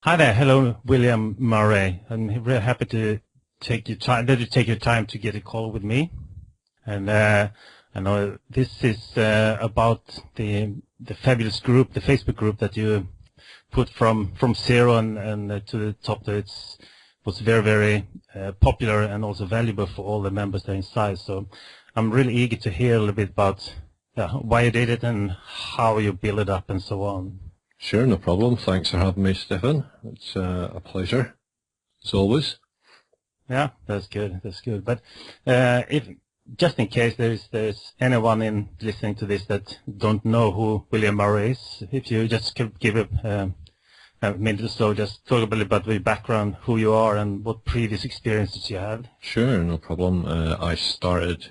Hi there. Hello, William Murray. I'm really happy to take your time, that you take your time to get a call with me. And I know this is about the fabulous group, the Facebook group that you put from zero and to the top. That was very popular and also valuable for all the members there inside. So I'm really eager to hear a little bit about why you did it and how you build it up and so on. Sure, no problem. Thanks for having me, Stefan. It's a pleasure, as always. Yeah, that's good. That's good. But if just in case there's anyone listening to this that don't know who William Murray is, if you just could give a minute or so, just talk a bit about your background, who you are, and what previous experiences you had. Sure, no problem. I started,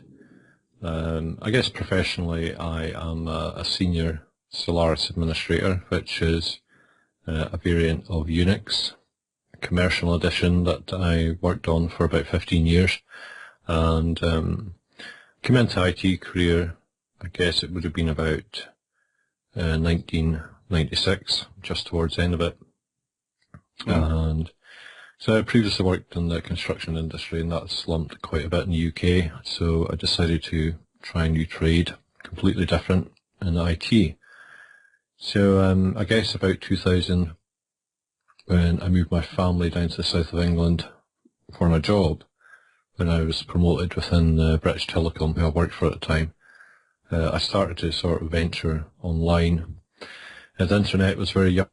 I guess professionally, I am a senior Solaris administrator, which is a variant of Unix, a commercial edition that I worked on for about 15 years. And came into IT career, I guess it would have been about 1996, just towards the end of it. And so I previously worked in the construction industry, and that slumped quite a bit in the UK, so I decided to try a new trade, completely different, in IT. So I guess about 2000, when I moved my family down to the south of England for my job, when I was promoted within British Telecom, who I worked for at the time, I started to sort of venture online. The internet was very young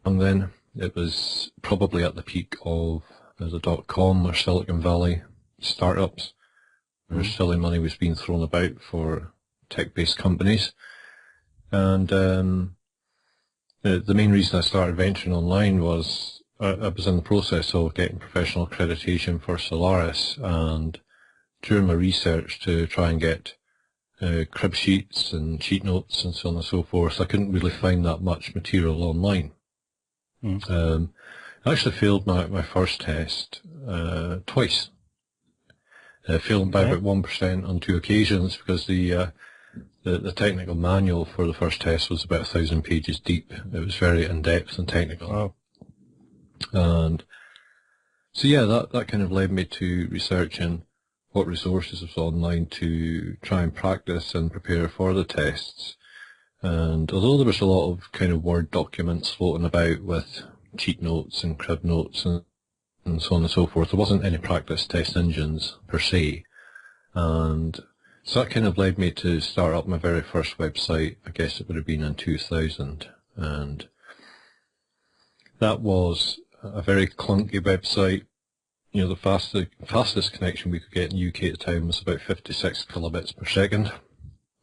then. It was probably at the peak of the .com or Silicon Valley startups, where silly money was being thrown about for tech-based companies. And the main reason I started venturing online was I was in the process of getting professional accreditation for Solaris, and during my research to try and get crib sheets and cheat notes and so on and so forth, I couldn't really find that much material online. I actually failed my first test twice, failing by about 1% on 2 occasions, because the technical manual for the first test was about 1,000 pages deep. It was very in-depth and technical. Wow. And so yeah, that kind of led me to researching what resources was online to try and practice and prepare for the tests. And although there was a lot of kind of Word documents floating about with cheat notes and crib notes and so on and so forth, there wasn't any practice test engines per se. And so that kind of led me to start up my very first website. I guess it would have been in 2000. And that was a very clunky website. You know, the fastest connection we could get in the UK at the time was about 56 kilobits per second.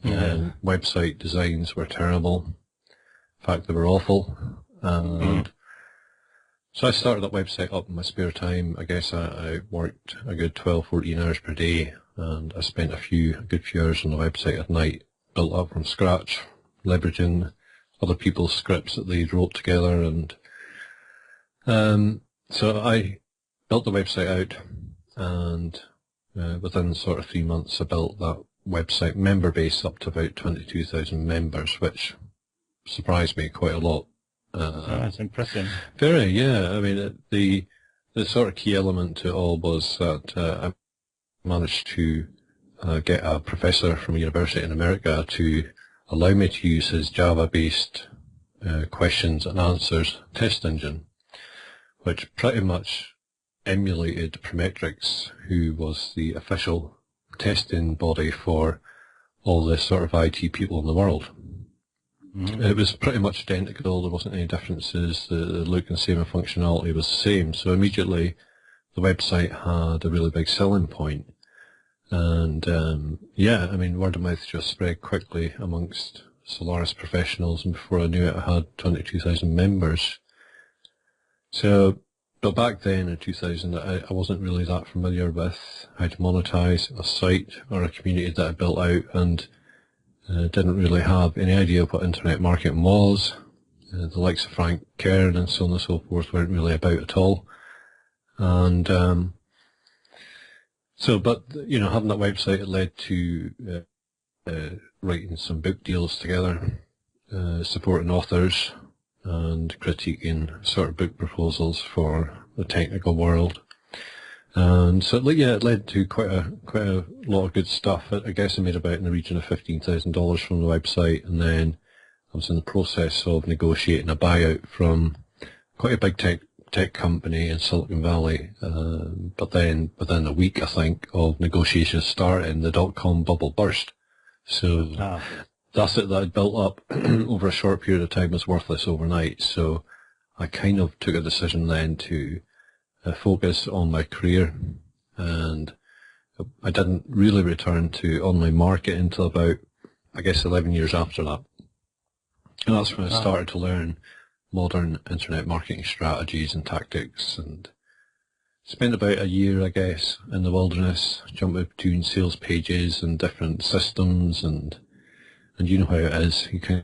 And website designs were terrible. In fact, they were awful. And so I started that website up in my spare time. I guess I worked a good 12, 14 hours per day, and I spent a good few hours on the website at night, built up from scratch, leveraging other people's scripts that they wrote together. And so I built the website out, and within sort of 3 months I built that website member base up to about 22,000 members, which surprised me quite a lot. That's impressive. Very, yeah. I mean, the sort of key element to it all was that I managed to get a professor from a university in America to allow me to use his Java-based questions and answers test engine, which pretty much emulated Prometrics, who was the official testing body for all the sort of IT people in the world. It was pretty much identical. There wasn't any differences. The look and sound and functionality was the same. So immediately the website had a really big selling point. And yeah, I mean, word of mouth just spread quickly amongst Solaris professionals, and before I knew it, I had 22,000 members. So, but back then in 2000, I wasn't really that familiar with how to monetize a site or a community that I built out, and didn't really have any idea what internet marketing was. The likes of Frank Kern and so on and so forth weren't really about at all. And so, but you know, having that website, it led to writing some book deals together, supporting authors, and critiquing sort of book proposals for the technical world. And so, yeah, it led to quite a lot of good stuff. I guess I made about in the region of $15,000 from the website, and then I was in the process of negotiating a buyout from quite a big tech company in Silicon Valley. But then within a week, I think, of negotiations starting, the dot-com bubble burst. So the asset that I'd built up over a short period of time was worthless overnight. So I kind of took a decision then to focus on my career, and I didn't really return to online marketing until about, I guess, 11 years after that. And that's when I started to learn modern internet marketing strategies and tactics, and spent about a year, I guess, in the wilderness, jumping between sales pages and different systems, and you know how it is. You kind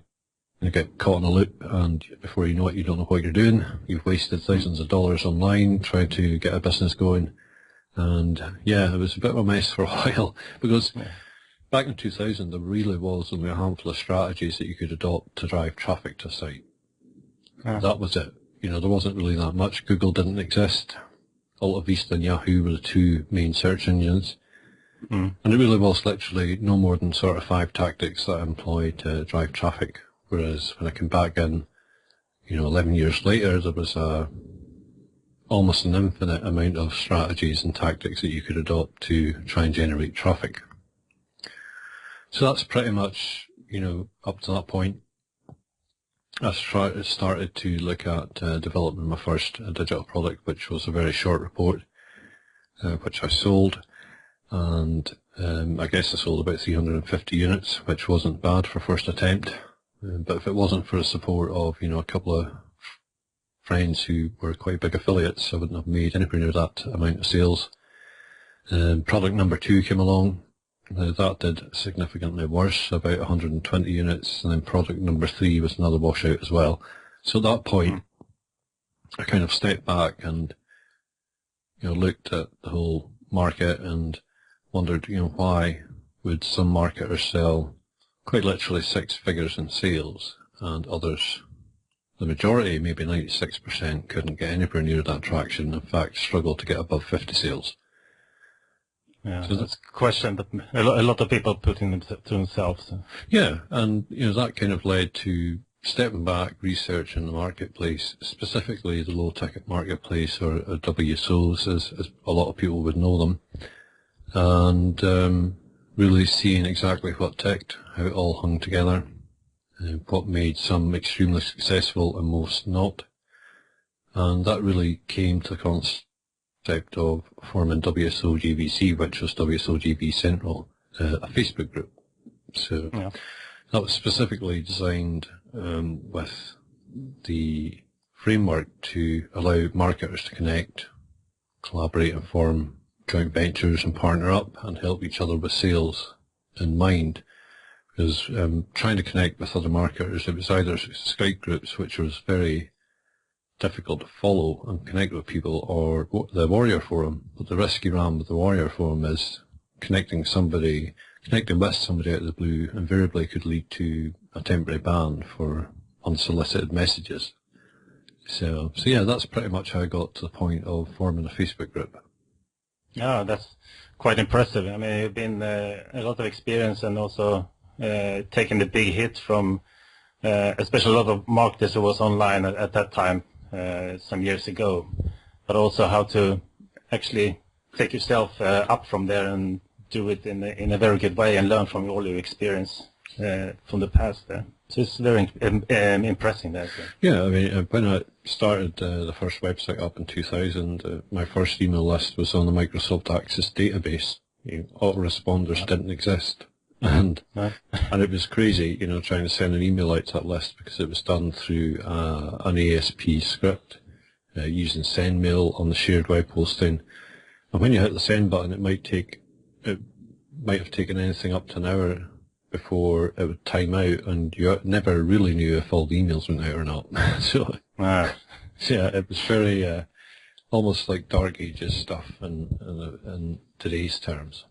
of get caught in a loop, and before you know it, you don't know what you're doing. You've wasted thousands of dollars online trying to get a business going. And yeah, it was a bit of a mess for a while, because back in 2000, there really was only a handful of strategies that you could adopt to drive traffic to a site. That was it. You know, there wasn't really that much. Google didn't exist. Alta Vista and Yahoo were the two main search engines. And it really was literally no more than sort of 5 tactics that I employed to drive traffic. Whereas when I came back in, 11 years later, there was almost an infinite amount of strategies and tactics that you could adopt to try and generate traffic. So that's pretty much, up to that point. I started to look at developing my first digital product, which was a very short report, which I sold. And I guess I sold about 350 units, which wasn't bad for first attempt. But if it wasn't for the support of, a couple of friends who were quite big affiliates, I wouldn't have made anywhere near that amount of sales. Product number 2 came along. That did significantly worse, about 120 units, and then product number 3 was another washout as well. So at that point, I kind of stepped back and, looked at the whole market and wondered, why would some marketers sell quite literally 6 figures in sales, and others, the majority, maybe 96%, couldn't get anywhere near that traction. In fact, struggled to get above 50 sales. Yeah, so that's a question that a lot of people put in to themselves. So. Yeah, and that kind of led to stepping back, researching the marketplace, specifically the low-ticket marketplace, or WSOs, as a lot of people would know them, and really seeing exactly what ticked, how it all hung together, what made some extremely successful and most not. And that really came to the concept of forming WSO GVC, which was WSO GV Central, a Facebook group. So that was specifically designed with the framework to allow marketers to connect, collaborate and form joint ventures and partner up and help each other with sales in mind. Because trying to connect with other marketers, it was either Skype groups, which was very difficult to follow and connect with people, or the Warrior Forum. But the risk you ran with the Warrior Forum is connecting with somebody out of the blue invariably could lead to a temporary ban for unsolicited messages. So yeah, that's pretty much how I got to the point of forming a Facebook group. Yeah, that's quite impressive. I mean, you've been a lot of experience, and also taken the big hit from, especially a lot of marketers who was online at that time, some years ago, but also how to actually take yourself up from there and do it in a very good way and learn from all your experience from the past there. So it's very impressive there. So. Yeah, I mean, when I started the first website up in 2000, my first email list was on the Microsoft Access database. Autoresponders didn't exist. And it was crazy, trying to send an email out to that list, because it was done through an ASP script using SendMail on the shared web hosting. And when you hit the send button, it might have taken anything up to an hour before it would time out, and you never really knew if all the emails went out or not. So yeah, it was very almost like dark ages stuff in today's terms.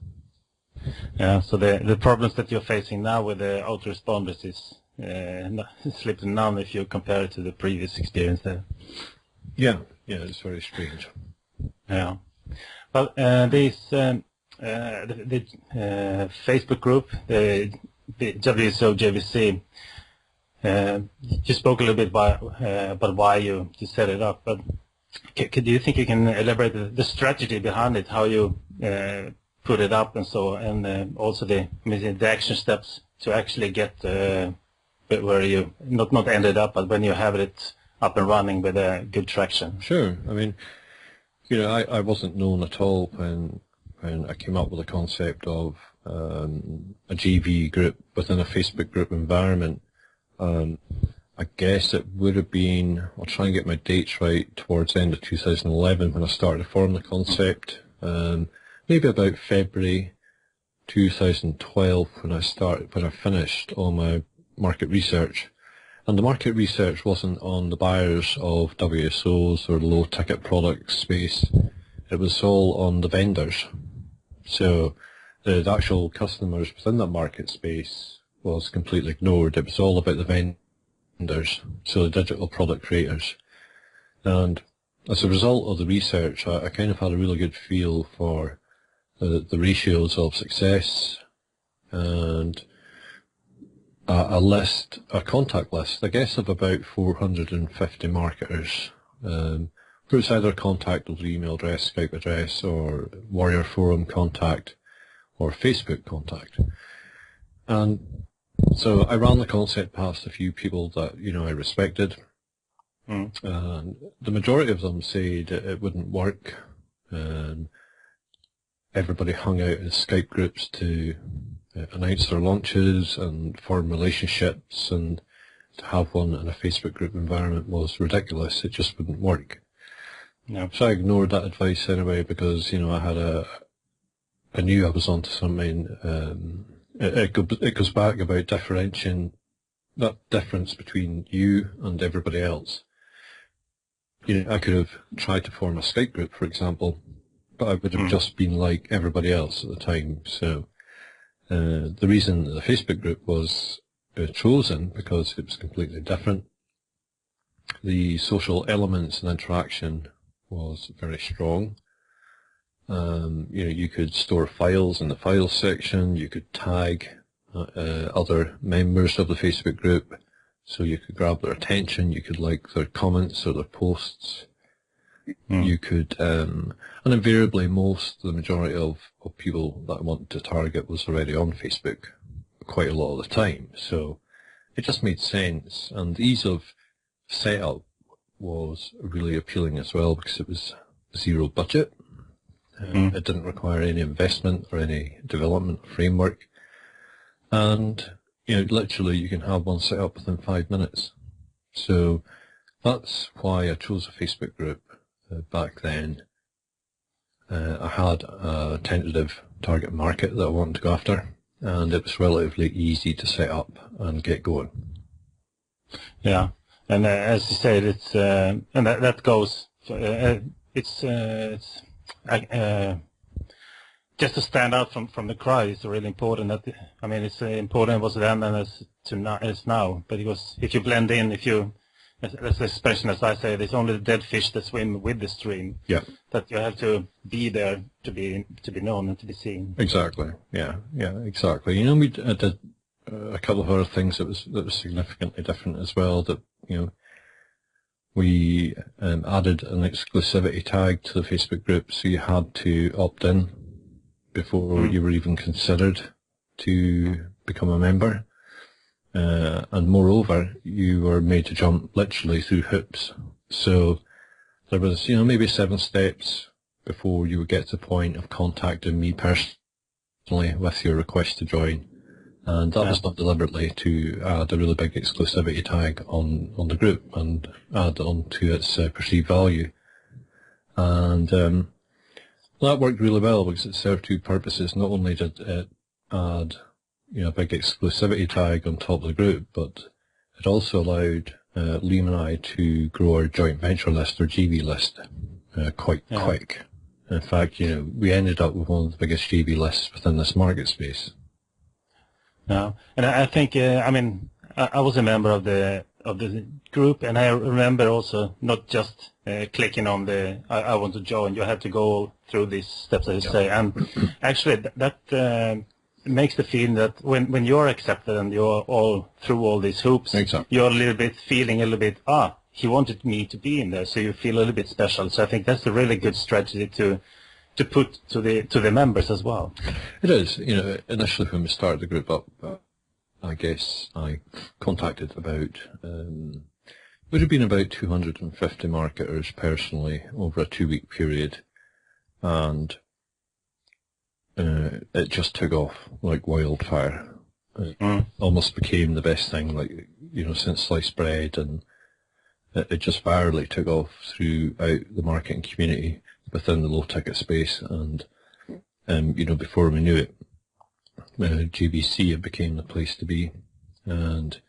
Yeah, so the problems that you're facing now with the autoresponders is slipped none if you compare it to the previous experience there. Yeah, it's very strange. Yeah, but the Facebook group, the WSO JVC, you spoke a little bit about why you set it up, but do you think you can elaborate the strategy behind it, how you put it up and so, and also the action steps to actually get where you not ended up, but when you have it up and running with a good traction? Sure. I mean, I wasn't known at all when I came up with the concept of a GV group within a Facebook group environment. I guess it would have been, I'll try and get my dates right, towards the end of 2011 when I started to form the concept. Maybe about February 2012 when I finished all my market research. And the market research wasn't on the buyers of WSOs or low ticket product space. It was all on the vendors. So the actual customers within that market space was completely ignored. It was all about the vendors, so the digital product creators. And as a result of the research, I kind of had a really good feel for the ratios of success and a contact list, I guess, of about 450 marketers, who it's either contact over email address, Skype address, or Warrior Forum contact, or Facebook contact. And so I ran the concept past a few people that, I respected. And the majority of them said it wouldn't work. Everybody hung out in Skype groups to announce their launches and form relationships, and to have one in a Facebook group environment was ridiculous. It just wouldn't work. No. So I ignored that advice anyway because, I knew I was onto something. It goes back about differentiating that difference between you and everybody else. I could have tried to form a Skype group, for example, but I would have just been like everybody else at the time. So the reason the Facebook group was chosen because it was completely different. The social elements and interaction was very strong. You could store files in the files section. You could tag other members of the Facebook group, so you could grab their attention. You could like their comments or their posts. You could, and invariably the majority of people that I wanted to target was already on Facebook quite a lot of the time. So it just made sense, and the ease of setup was really appealing as well because it was zero budget. It didn't require any investment or any development framework. And, literally you can have one set up within 5 minutes. So that's why I chose a Facebook group back then. I had a tentative target market that I wanted to go after, and it was relatively easy to set up and get going. Yeah, and as you said, it's and that goes. It's just to stand out from the crowd is really important. It's important was then and as now. But if you blend in, as expression as I say, there's only the dead fish that swim with the stream. Yeah. That you have to be there to be known and to be seen. Exactly. Yeah, exactly. We did a couple of other things that was significantly different as well. That we added an exclusivity tag to the Facebook group, so you had to opt in before you were even considered to become a member. And moreover, you were made to jump literally through hoops. So there was, maybe 7 steps before you would get to the point of contacting me personally with your request to join. And that was done deliberately to add a really big exclusivity tag on the group and add on to its perceived value. And that worked really well because it served 2 purposes. Not only did it add a big exclusivity tag on top of the group, but it also allowed Liam and I to grow our joint venture list, or GV list, quite quick. In fact, we ended up with one of the biggest GV lists within this market space. Yeah, and I think, I was a member of the group, and I remember also not just clicking on the I want to join. You have to go through these steps, as you say, and actually that makes the feeling that when you're accepted and you're all through all these hoops, Exactly. you're a little bit feeling a little bit he wanted me to be in there, so you feel a little bit special. So I think that's a really good strategy to put to the members as well. It is. Initially when we started the group up, I guess I contacted about, would have been about 250 marketers personally over a 2-week period, and it just took off like wildfire. It almost became the best thing, like, since sliced bread, and it just virally took off throughout the marketing community within the low ticket space, and before we knew it, GBC became the place to be, and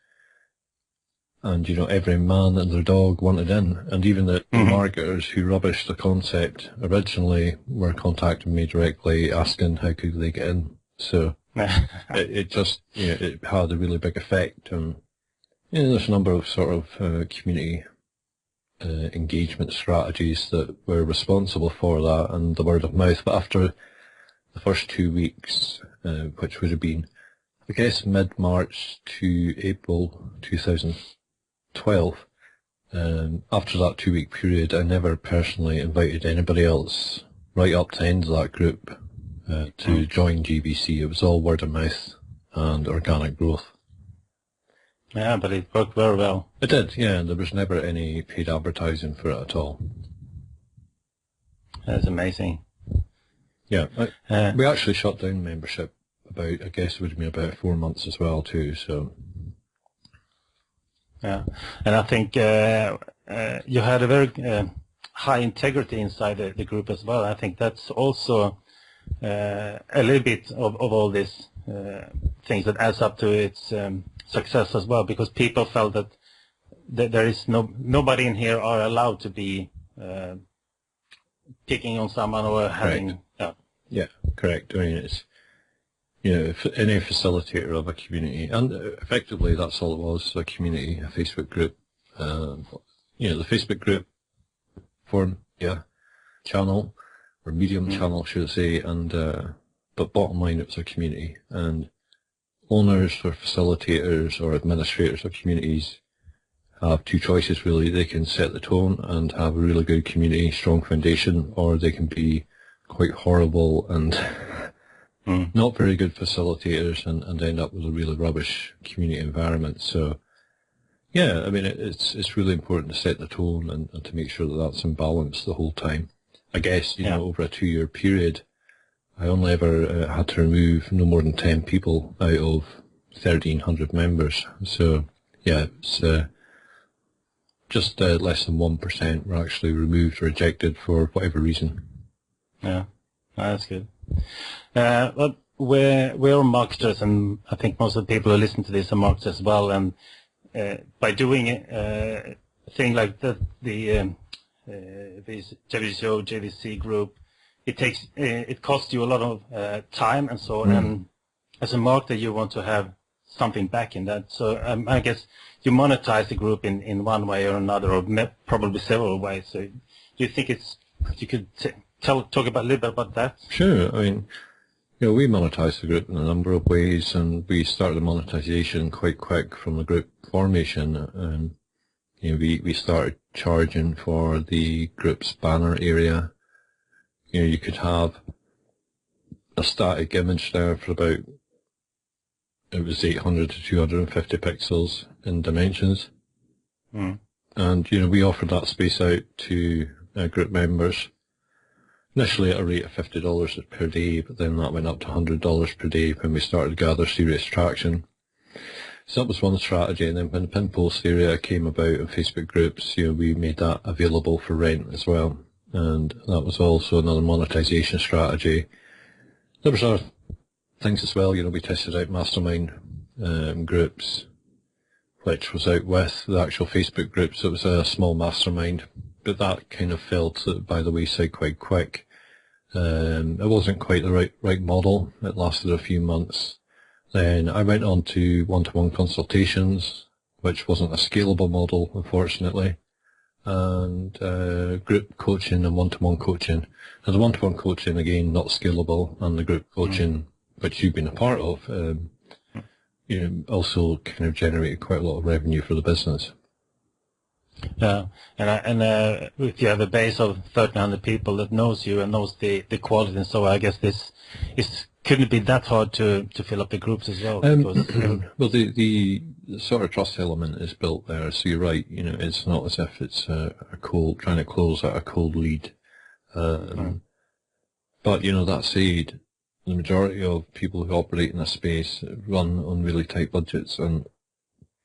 every man and their dog wanted in, and even the marketers who rubbished the concept originally were contacting me directly asking how could they get in. So it just it had a really big effect, and there's a number of sort of community engagement strategies that were responsible for that, and the word of mouth. But after the first 2 weeks, which would have been, I guess, mid-March to April 2012, after that 2-week period, I never personally invited anybody else right up to the end of that group to join GBC. It was all word of mouth and organic growth. Yeah, but it worked very well. It did, yeah. There was never any paid advertising for it at all. That's amazing. Yeah, we actually shut down membership about, I guess it would have been about 4 months as well too, so. Yeah, and I think you had a very high integrity inside the group as well. I think that's also a little bit of all these things that adds up to its success as well, because people felt that there is nobody in here are allowed to be picking on someone or having. Yeah, correct. I mean, it's any facilitator of a community, and effectively that's all it was, a community, a Facebook group. The Facebook group forum, channel or medium channel, should I say, and but bottom line, it was a community, and owners or facilitators or administrators of communities have two choices really. They can set the tone and have a really good community, strong foundation, or they can be quite horrible and not very good facilitators and end up with a really rubbish community environment. So yeah, I mean, it's really important to set the tone and to make sure that that's in balance the whole time. I guess, over a 2-year period, I only ever had to remove no more than 10 people out of 1,300 members. So yeah, it's just less than 1% were actually removed or rejected for whatever reason. Yeah, that's good. But we're marketers, and I think most of the people who listen to this are marketers as well. And by doing a thing like that, this JVCO, JVC group, it costs you a lot of time and so on. And as a marketer, you want to have something back in that. So I guess you monetize the group in one way or another, or probably several ways. So do you think you could talk about a little bit about that? Sure. I mean, we monetize the group in a number of ways, and we started the monetization quite quick from the group formation. And we started charging for the group's banner area. You could have a static image there for about, it was 800 to 250 pixels in dimensions. And we offered that space out to group members. Initially at a rate of $50 per day, but then that went up to $100 per day when we started to gather serious traction. So that was one strategy, and then when the pin post area came about in Facebook groups, we made that available for rent as well, and that was also another monetization strategy. There was other things as well. We tested out mastermind groups, which was out with the actual Facebook groups. It was a small mastermind, but that kind of fell by the wayside quite quick. It wasn't quite the right model. It lasted a few months. Then I went on to one-to-one consultations, which wasn't a scalable model, unfortunately, and group coaching and one-to-one coaching. And the one-to-one coaching, again, not scalable, and the group coaching, which you've been a part of, also kind of generated quite a lot of revenue for the business. Yeah, and if you have a base of 1,300 people that knows you and knows the quality, and so I guess this couldn't be that hard to fill up the groups as well. Well, the sort of trust element is built there, so you're right. It's not as if it's a cold trying to close out a cold lead. But that said, the majority of people who operate in this space run on really tight budgets, and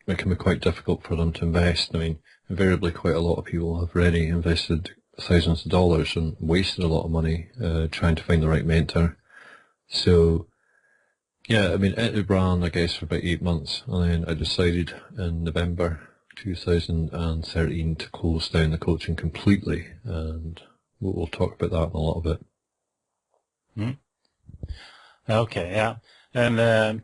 it can be quite difficult for them to invest. I mean, invariably, quite a lot of people have already invested thousands of dollars and wasted a lot of money trying to find the right mentor. So, yeah, I mean, it ran, I guess, for about 8 months, and then I decided in November 2013 to close down the coaching completely, and we'll talk about that in a little bit. Okay, yeah, and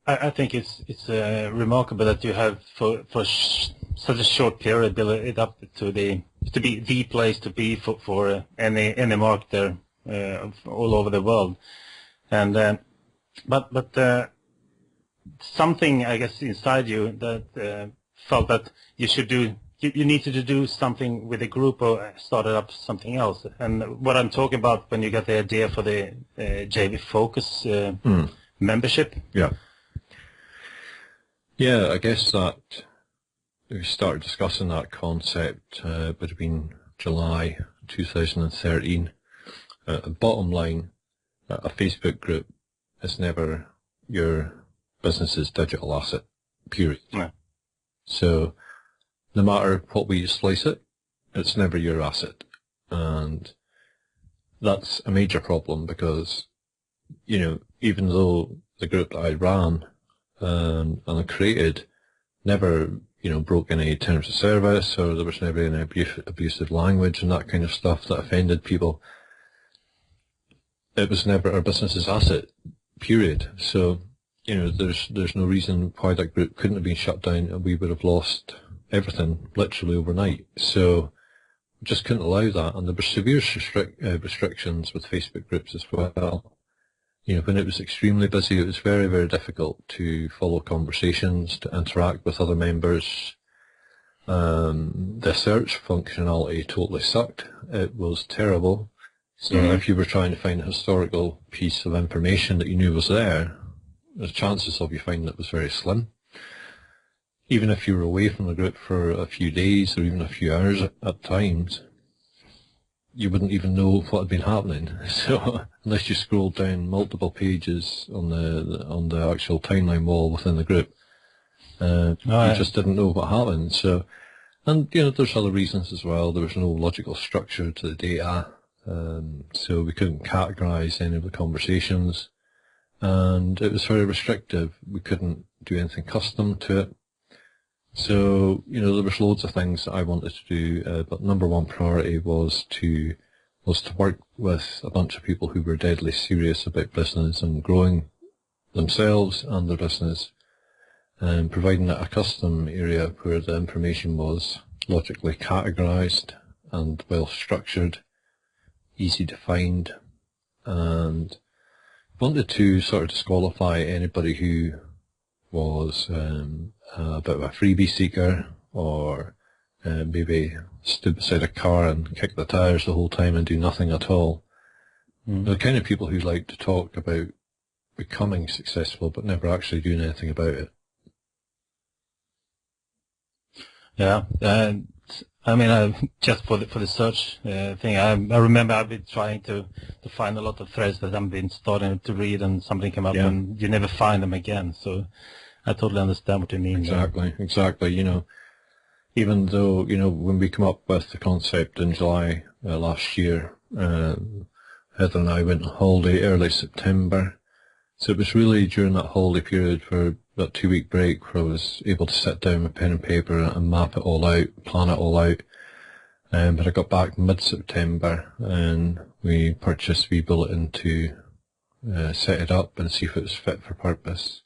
I think it's remarkable that you have for such a short period built it up to be the place to be for any marketer all over the world, and but something, I guess, inside you that felt that you should do. You needed to do something with a group or started up something else. And what I'm talking about when you got the idea for the JV Focus membership. Yeah. Yeah, I guess that we started discussing that concept between July 2013. Bottom line, a Facebook group is never your business's digital asset, period. Yeah. So no matter what way you slice it, it's never your asset. And that's a major problem because, even though the group that I ran and I created never, broke any terms of service, or there was never any abusive language and that kind of stuff that offended people, it was never our business's asset, period. So, there's no reason why that group couldn't have been shut down and we would have lost everything literally overnight. So just couldn't allow that, and there were severe restrictions with Facebook groups as well. When it was extremely busy, it was very, very difficult to follow conversations, to interact with other members. The search functionality totally sucked. It was terrible. So if you were trying to find a historical piece of information that you knew was there, the chances of you finding it was very slim. Even if you were away from the group for a few days or even a few hours at times, you wouldn't even know what had been happening. So unless you scrolled down multiple pages on the actual timeline wall within the group, you just didn't know what happened. So, and there's other reasons as well. There was no logical structure to the data, so we couldn't categorize any of the conversations, and it was very restrictive. We couldn't do anything custom to it. So, there was loads of things that I wanted to do, but number one priority was to work with a bunch of people who were deadly serious about business and growing themselves and their business, and providing a custom area where the information was logically categorized and well structured, easy to find, and wanted to sort of disqualify anybody who was a bit of a freebie seeker, or maybe stood beside a car and kicked the tires the whole time and do nothing at all. The kind of people who like to talk about becoming successful but never actually doing anything about it. Yeah, I mean, just for the search thing, I remember I've been trying to find a lot of threads that I've been starting to read, and something came up, and you never find them again. So I totally understand what you mean. Exactly. Even though, when we come up with the concept in July last year, Heather and I went on holiday early September. So it was really during that holiday period for that 2-week break where I was able to sit down with pen and paper and map it all out, plan it all out. But I got back mid-September and we purchased We Bulletin to set it up and see if it was fit for purpose.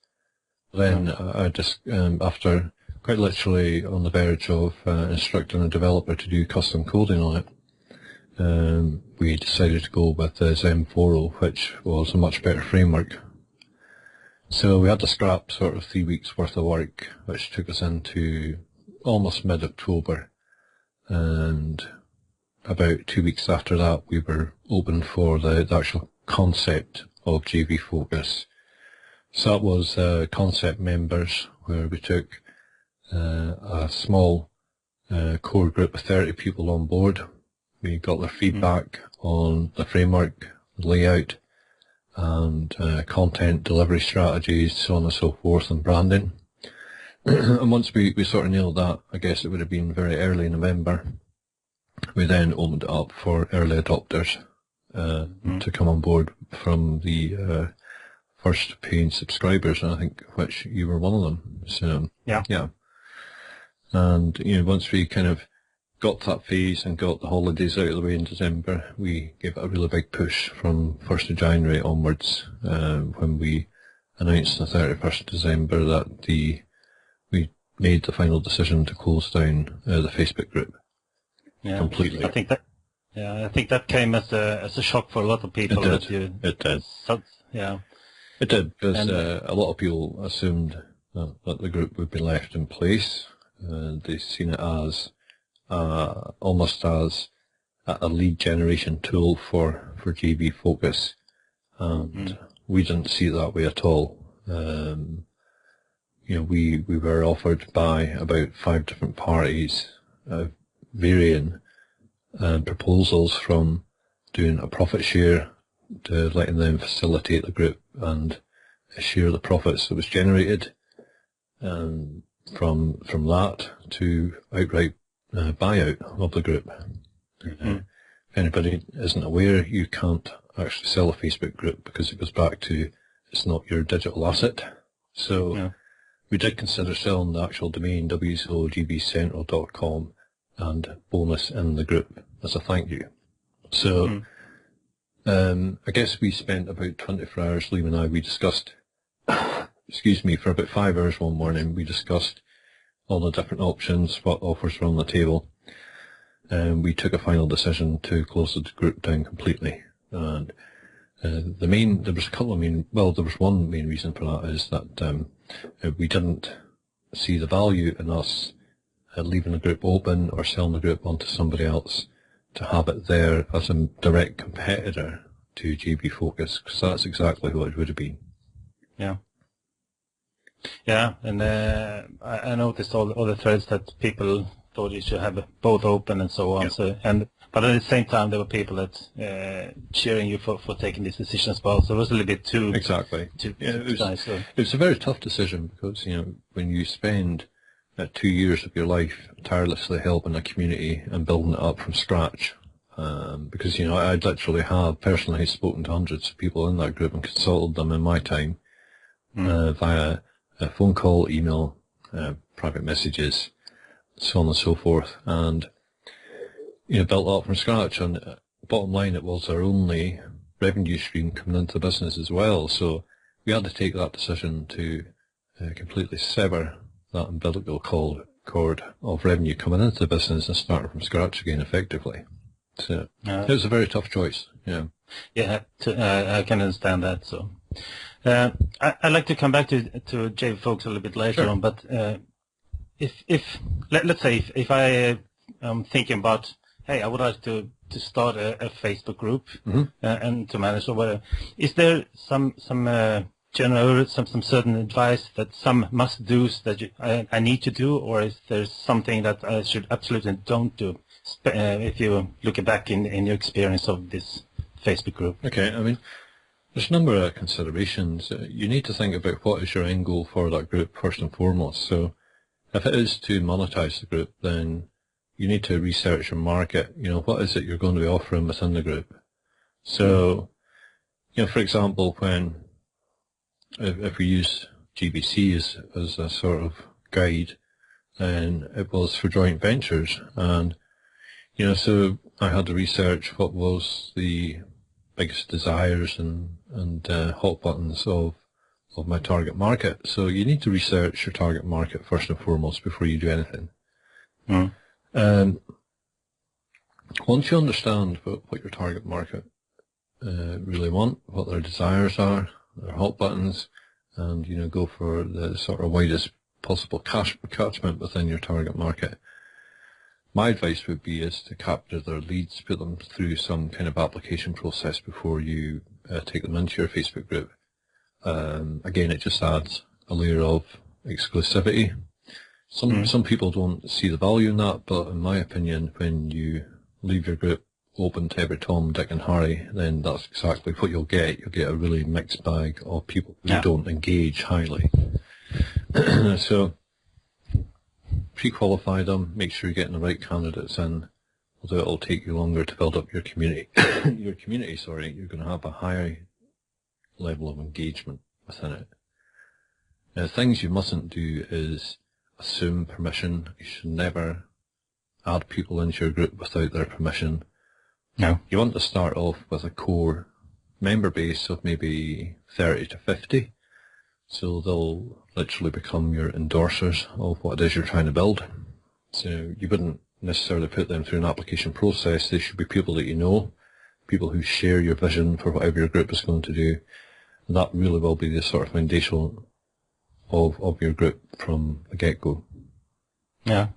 Then I just, after quite literally on the verge of instructing a developer to do custom coding on it, we decided to go with Zen4, which was a much better framework. So we had to scrap sort of 3 weeks worth of work, which took us into almost mid-October. And about 2 weeks after that, we were open for the actual concept of JV Focus. So that was concept members, where we took a small core group of 30 people on board. We got their feedback on the framework, the layout, and content delivery strategies, so on and so forth, and branding. And once we sort of nailed that, I guess it would have been very early November, we then opened it up for early adopters to come on board from the first paying subscribers, and I think which you were one of them. So yeah. And once we kind of got that phase and got the holidays out of the way in December, we gave it a really big push from 1st of January onwards, when we announced on the 31st of December that we made the final decision to close down the Facebook group completely. I think that came as a shock for a lot of people. It did. It did. Yeah. It did, because a lot of people assumed that the group would be left in place. They've seen it as almost as a lead generation tool for JV Focus, and we didn't see it that way at all. We were offered by about 5 different parties varying proposals, from doing a profit share to letting them facilitate the group and share the profits that was generated, from that to outright buyout of the group. If anybody isn't aware, you can't actually sell a Facebook group because it goes back to it's not your digital asset. So we did consider selling the actual domain wsogvcentral.com and bonus in the group as a thank you. So I guess we spent about 24 hours, Liam and I, we discussed, for about 5 hours one morning, we discussed all the different options, what offers were on the table, and we took a final decision to close the group down completely. And there was one main reason for that, is that we didn't see the value in us leaving the group open or selling the group onto somebody else to have it there as a direct competitor to JB Focus, because that's exactly what it would have been. Yeah, and I noticed all the threads that people thought you should have both open and so on. So, but at the same time, there were people that cheering you for taking this decision as well. So it was a little bit too exactly. It was a very tough decision, because when you spend 2 years of your life tirelessly helping a community and building it up from scratch, because I literally have personally spoken to hundreds of people in that group and consulted them in my time via a phone call, email, private messages, so on and so forth, and built up from scratch. And bottom line, it was our only revenue stream coming into the business as well. So we had to take that decision to completely sever that umbilical cord of revenue coming into the business and start from scratch again effectively. So it was a very tough choice. I can understand that. So I'd like to come back to JV Focus a little bit later on, but let's say if I am thinking about, hey, I would like to start a Facebook group and to manage or whatever, is there some general some certain advice that some must do's that I need to do, or is there something that I should absolutely don't do? If you look back in your experience of this Facebook group. Okay, there's a number of considerations. You need to think about what is your end goal for that group first and foremost. So if it is to monetize the group, then you need to research your market. What is it you're going to be offering within the group? So, for example, if we use GBC as a sort of guide, then it was for joint ventures. And, so I had to research what was the biggest desires and hot buttons of my target market. So you need to research your target market first and foremost before you do anything. Once you understand what your target market really want, what their desires are, their hot buttons, and go for the sort of widest possible catchment within your target market, my advice would be is to capture their leads, put them through some kind of application process before you take them into your Facebook group. Again, it just adds a layer of exclusivity. Some people don't see the value in that, but in my opinion, when you leave your group open to every Tom, Dick and Harry, then that's exactly what you'll get. You'll get a really mixed bag of people who don't engage highly. So pre-qualify them, make sure you're getting the right candidates in, although it'll take you longer to build up your community. You're going to have a high level of engagement within it. Now, things you mustn't do is assume permission. You should never add people into your group without their permission. No. You want to start off with a core member base of maybe 30 to 50. So they'll literally become your endorsers of what it is you're trying to build. So you wouldn't necessarily put them through an application process. They should be people that you know, people who share your vision for whatever your group is going to do. And that really will be the sort of foundation of your group from the get-go. Yeah.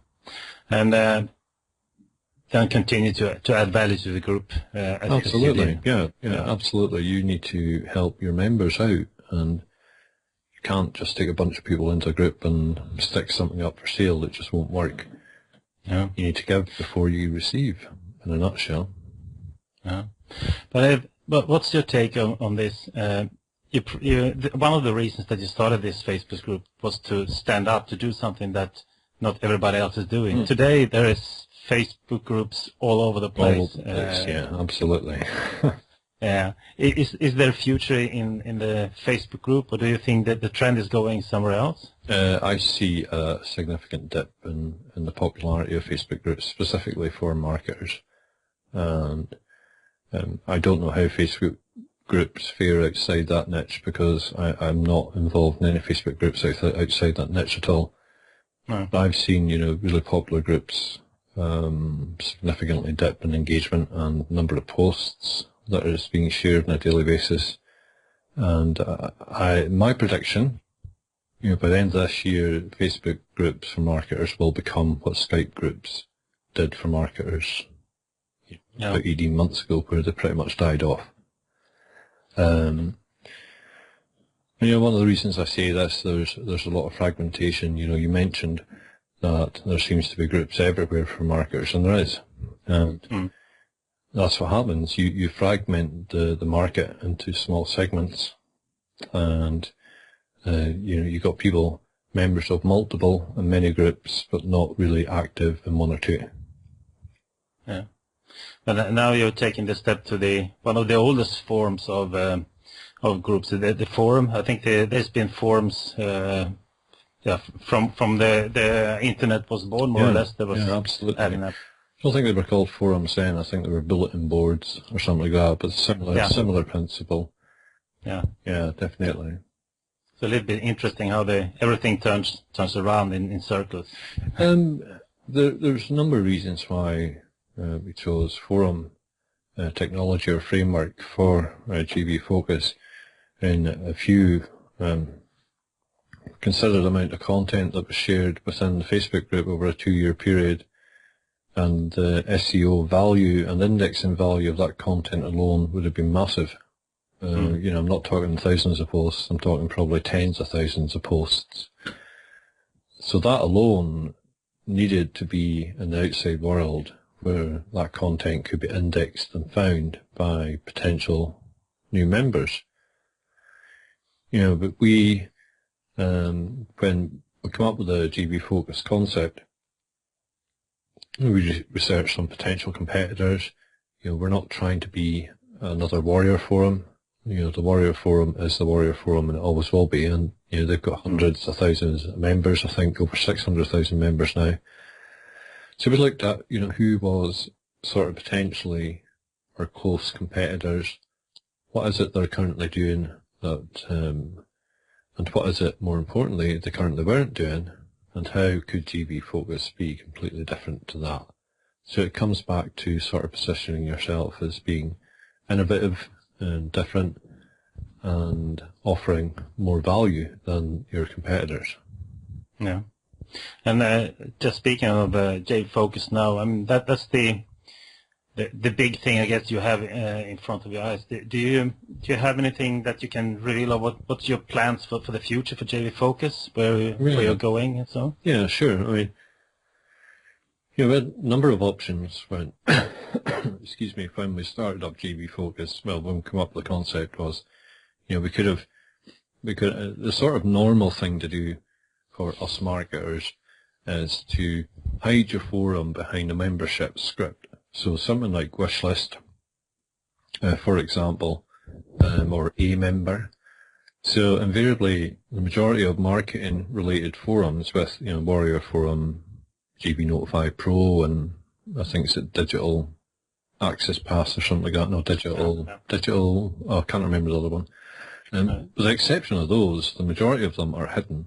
And then continue to add value to the group. Absolutely. Yeah, absolutely. You need to help your members out, and you can't just take a bunch of people into a group and stick something up for sale. It just won't work. Yeah. You need to give before you receive, in a nutshell. Yeah. But what's your take on this? One of the reasons that you started this Facebook group was to stand up, to do something that not everybody else is doing. Today there is Facebook groups all over the place. All over the place, yeah, absolutely. Yeah. Is there a future in the Facebook group, or do you think that the trend is going somewhere else? I see a significant dip in the popularity of Facebook groups, specifically for marketers. And I don't know how Facebook groups fare outside that niche, because I'm not involved in any Facebook groups outside that niche at all. No. But I've seen, really popular groups significantly dip in engagement and number of posts that is being shared on a daily basis. And my prediction, by the end of this year, Facebook groups for marketers will become what Skype groups did for marketers about 18 months ago, where they pretty much died off. One of the reasons I say this, there's a lot of fragmentation. You mentioned that there seems to be groups everywhere for marketers, and there is. And that's what happens. You fragment the market into small segments, and you got people, members of multiple and many groups, but not really active in one or two. Yeah. But now you're taking the step to one of the oldest forms of groups, the forum. I think there's been forums from the internet was born, more or less. There was absolutely. Adding up. I don't think they were called forums then. I think they were bulletin boards or something like that, but similar principle. Yeah. Yeah, definitely. It's a little bit interesting how everything turns around in circles. There's a number of reasons why we chose forum technology or framework for GB Focus. In a few considered amount of content that was shared within the Facebook group over a 2-year period, and the SEO value and indexing value of that content alone would have been massive. I'm not talking thousands of posts, I'm talking probably tens of thousands of posts. So that alone needed to be in the outside world where that content could be indexed and found by potential new members. But we, when we come up with the GB Focus concept, we researched some potential competitors. We're not trying to be another Warrior Forum. The Warrior Forum is the Warrior Forum, and it always will be. And they've got hundreds of thousands of members. I think over 600,000 members now. So we looked at who was sort of potentially our close competitors, what is it they're currently doing that, and what is it, more importantly, they currently weren't doing, and how could GB Focus be completely different to that? So it comes back to sort of positioning yourself as being innovative and different and offering more value than your competitors. Yeah. And just speaking of GB Focus now, I mean, that's the big thing I guess you have in front of your eyes. Do you have anything that you can reveal of what's your plans for the future for GB Focus, where you're going and so on? Yeah, sure. I mean, we had a number of options when, excuse me, when we started up GB Focus. Well, when we came up with the concept was, the sort of normal thing to do for us marketers is to hide your forum behind a membership script. So something like wishlist, for example, or a member. So invariably, the majority of marketing related forums with, Warrior Forum, GB Notify Pro, and I think it's a Digital Access Pass or something like that. No, digital, I can't remember the other one. With the exception of those, the majority of them are hidden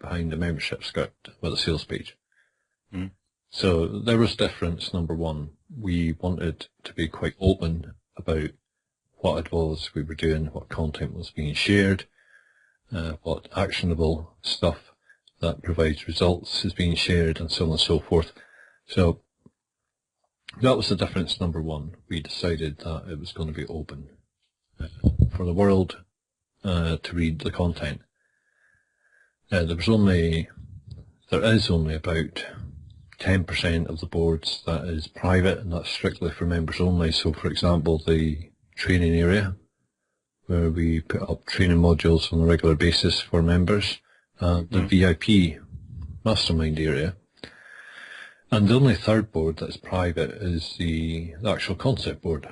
behind the membership script with a sales page. Mm. So there was difference, number one. We wanted to be quite open about what it was we were doing, what content was being shared, what actionable stuff that provides results is being shared, and so on and so forth. So that was the difference, number one. We decided that it was going to be open for the world to read the content. There is only about 10% of the boards that is private, and that's strictly for members only. So, for example, the training area, where we put up training modules on a regular basis for members, the VIP mastermind area. And the only third board that's private is the actual concept board.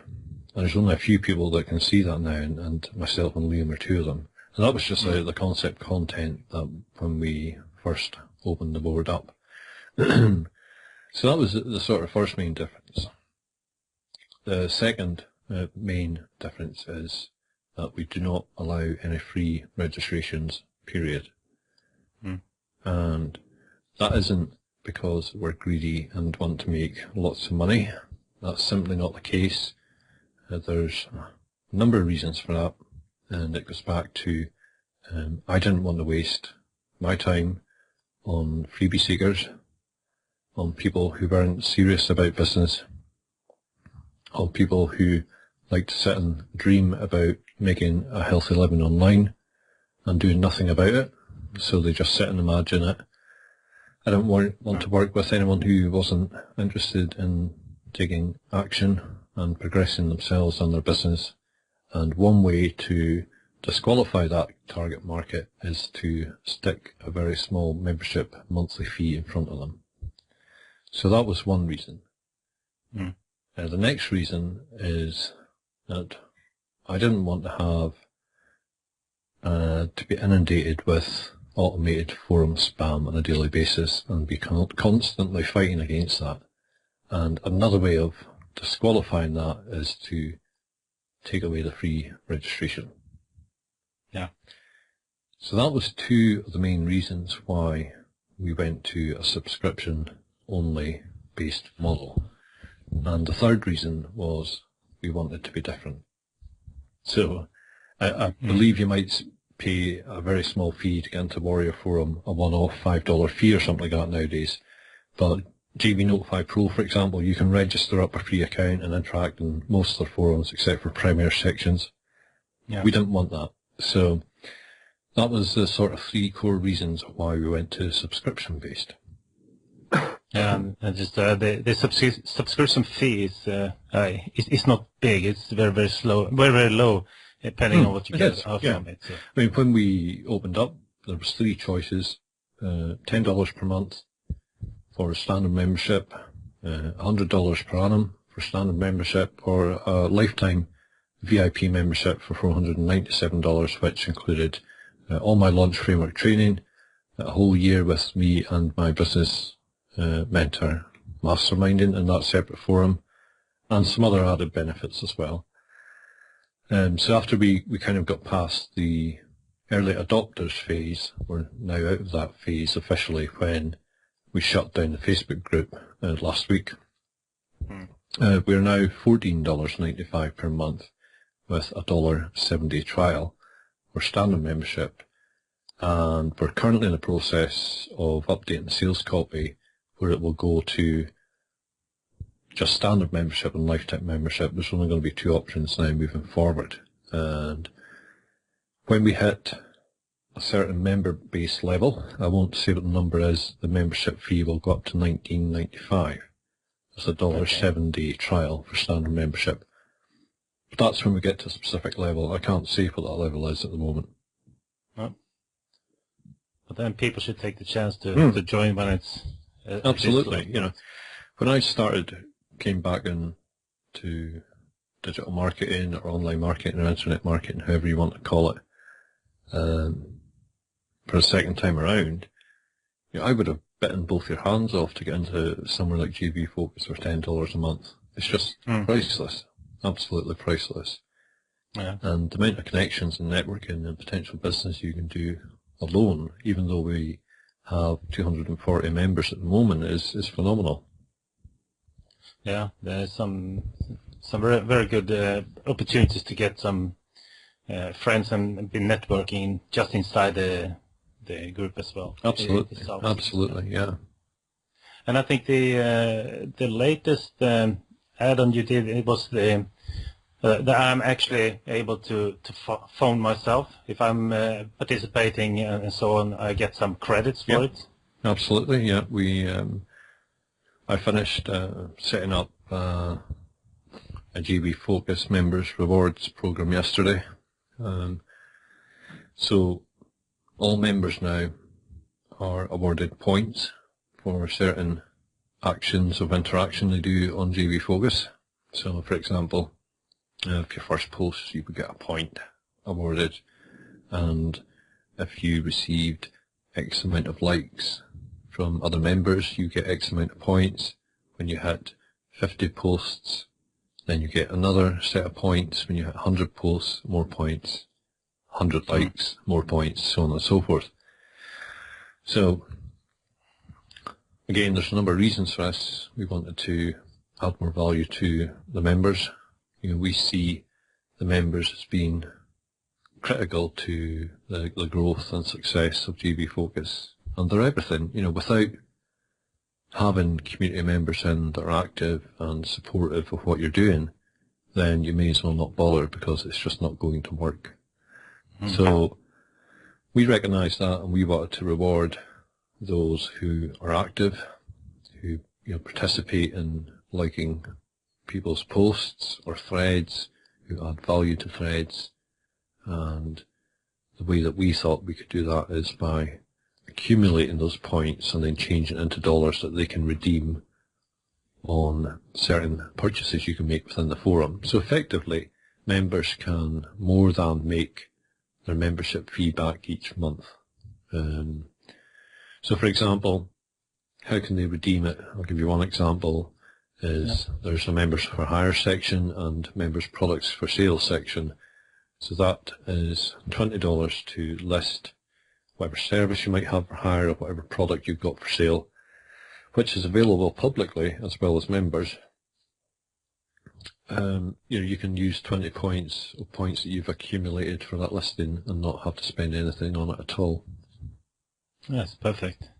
And there's only a few people that can see that now, and myself and Liam are two of them. And that was just out of the concept content that when we first opened the board up. So that was the sort of first main difference. The second main difference is that we do not allow any free registrations, period. Mm. And that isn't because we're greedy and want to make lots of money. That's simply not the case. There's a number of reasons for that, and it goes back to I didn't want to waste my time on freebie seekers, on people who weren't serious about business, on people who like to sit and dream about making a healthy living online and doing nothing about it, so they just sit and imagine it. I don't want to work with anyone who wasn't interested in taking action and progressing themselves and their business. And one way to disqualify that target market is to stick a very small membership monthly fee in front of them. So that was one reason. Mm. The next reason is that I didn't want to have to be inundated with automated forum spam on a daily basis and be constantly fighting against that. And another way of disqualifying that is to take away the free registration. Yeah. So that was two of the main reasons why we went to a subscription-only based model. And the third reason was we wanted to be different. So I believe you might pay a very small fee to get into Warrior Forum, a one-off $5 fee or something like that nowadays. But GB Notify Pro, for example, you can register up a free account and interact in most of their forums except for Premier sections. Yeah. We didn't want that. So that was the sort of three core reasons why we went to subscription-based. Yeah, and just the subscription fee is not big. It's very, very slow, very, very low, depending on what you get from it. So. I mean, when we opened up, there was three choices: $10 per month for a standard membership, $100 per annum for standard membership, or a lifetime VIP membership for $497, which included all my launch framework training, a whole year with me and my business mentor masterminding in that separate forum, and some other added benefits as well. So after we kind of got past the early adopters phase, we're now out of that phase officially when we shut down the Facebook group last week. We're now $14.95 per month with a $1.70 trial for standard membership, and we're currently in the process of updating the sales copy where it will go to just standard membership and lifetime membership. There's only going to be two options now moving forward, and when we hit a certain member base level, I won't say what the number is, the membership fee will go up to $19.95. It's a $1.70 trial for standard membership. But that's when we get to a specific level. I can't say what that level is at the moment. No. But then people should take the chance to join when it's absolutely. You know, when I came back into digital marketing or online marketing or internet marketing, however you want to call it, for a second time around, you know, I would have bitten both your hands off to get into somewhere like JV Focus for $10 a month. It's just priceless, absolutely priceless. Yeah. And the amount of connections and networking and potential business you can do alone, even though we have 240 members at the moment, is phenomenal. Yeah, there's some very, very good opportunities to get some friends and be networking just inside the group as well. Absolutely, absolutely, yeah. And I think the latest add-on you did, it was that I'm actually able to phone myself if I'm participating and so on. I get some credits for it. Absolutely, yeah. I finished setting up a GB Focus members rewards program yesterday. So all members now are awarded points for certain actions of interaction they do on GB Focus. So, for example, if your first post, you would get a point awarded, and if you received X amount of likes from other members, you get X amount of points. When you hit 50 posts, then you get another set of points. When you hit 100 posts, more points. 100 likes, more points, so on and so forth. So, again, there's a number of reasons for this. We wanted to add more value to the members. You know, we see the members as being critical to the growth and success of GB Focus, and they're everything. You know, without having community members in that are active and supportive of what you're doing, then you may as well not bother, because it's just not going to work. So we recognise that, and we wanted to reward those who are active, who participate in liking people's posts or threads, who add value to threads. And the way that we thought we could do that is by accumulating those points and then changing it into dollars that they can redeem on certain purchases you can make within the forum. So effectively, members can more than make their membership fee back each month. So for example, how can they redeem it? I'll give you one example. There's a members for hire section and members products for sale section. So that is $20 to list whatever service you might have for hire or whatever product you've got for sale, which is available publicly as well as members. You can use 20 points of points that you've accumulated for that listing and not have to spend anything on it at all. That's perfect.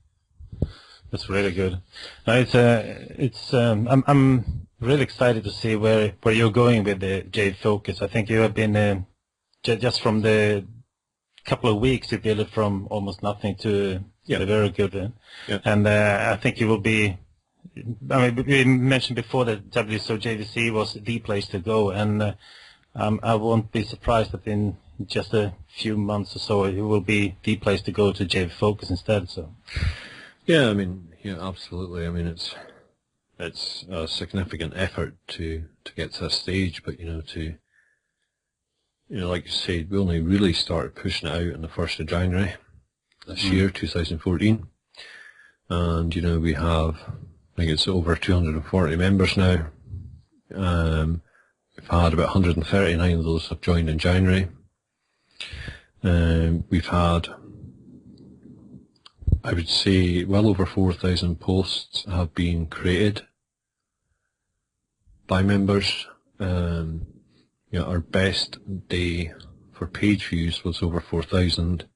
That's really good. Now I'm really excited to see where you're going with the J Focus. I think you have been just from the couple of weeks you built it from almost nothing to very good. And I think you will be. I mean, we mentioned before that WSO JVC was the place to go, and I won't be surprised that in just a few months or so it will be the place to go to JV Focus instead. So, yeah, I mean, absolutely. I mean, it's a significant effort to get to this stage, but like you said, we only really started pushing it out on the 1st of January this year, 2014, and we have. I think it's over 240 members now. We've had about 139 of those have joined in January. We've had, I would say, well over 4,000 posts have been created by members. Our best day for page views was over 4,000,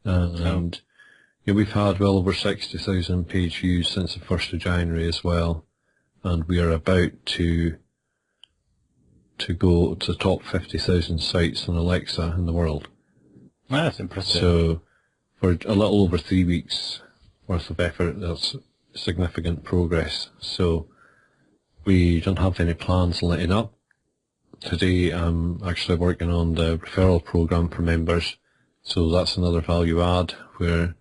and we've had well over 60,000 page views since the 1st of January as well, and we are about to go to the top 50,000 sites on Alexa in the world. That's impressive. So for a little over 3 weeks worth of effort, that's significant progress. So we don't have any plans letting up. Today I'm actually working on the referral program for members, so that's another value add, where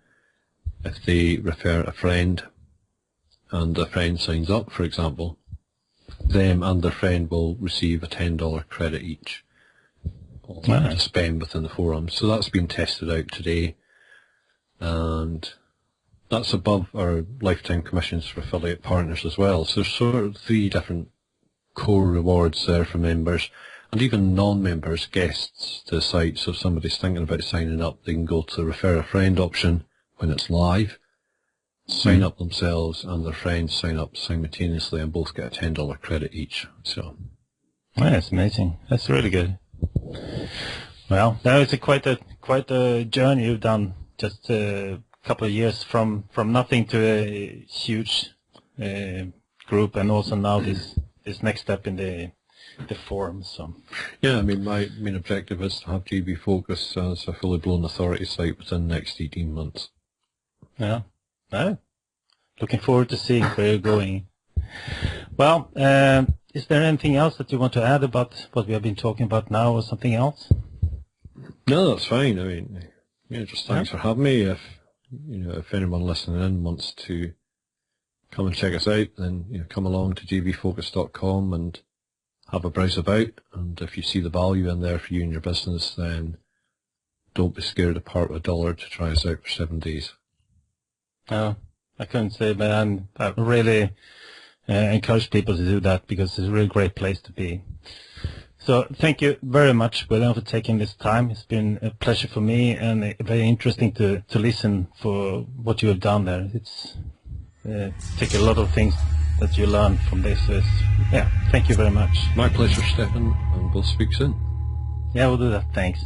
if they refer a friend and a friend signs up, for example, them and their friend will receive a $10 credit each to spend within the forum. So that's been tested out today, and that's above our lifetime commissions for affiliate partners as well. So there's sort of 3 different core rewards there for members, and even non-members, guests to the site. So if somebody's thinking about signing up, they can go to the refer a friend option when it's live, sign up themselves, and their friends sign up simultaneously, and both get a $10 credit each. So that's amazing. That's really good. Well, that was quite a journey you've done. Just a couple of years from nothing to a huge group, and also now this next step in the forum. So yeah, I mean, my main objective is to have GB Focus as a fully blown authority site within the next 18 months. Yeah. Oh. Looking forward to seeing where you're going. Well, is there anything else that you want to add about what we have been talking about now, or something else? No, that's fine. I mean, just thanks for having me. If anyone listening in wants to come and check us out, then come along to gbfocus.com and have a browse about. And if you see the value in there for you and your business, then don't be scared to part with $1 to try us out for 7 days. Oh, I couldn't say, but I really encourage people to do that, because it's a really great place to be. So thank you very much, William, for taking this time. It's been a pleasure for me, and very interesting to listen for what you have done there. It's take a lot of things that you learned from this. So thank you very much. My pleasure, Stefan, and we'll speak soon. Yeah, we'll do that. Thanks.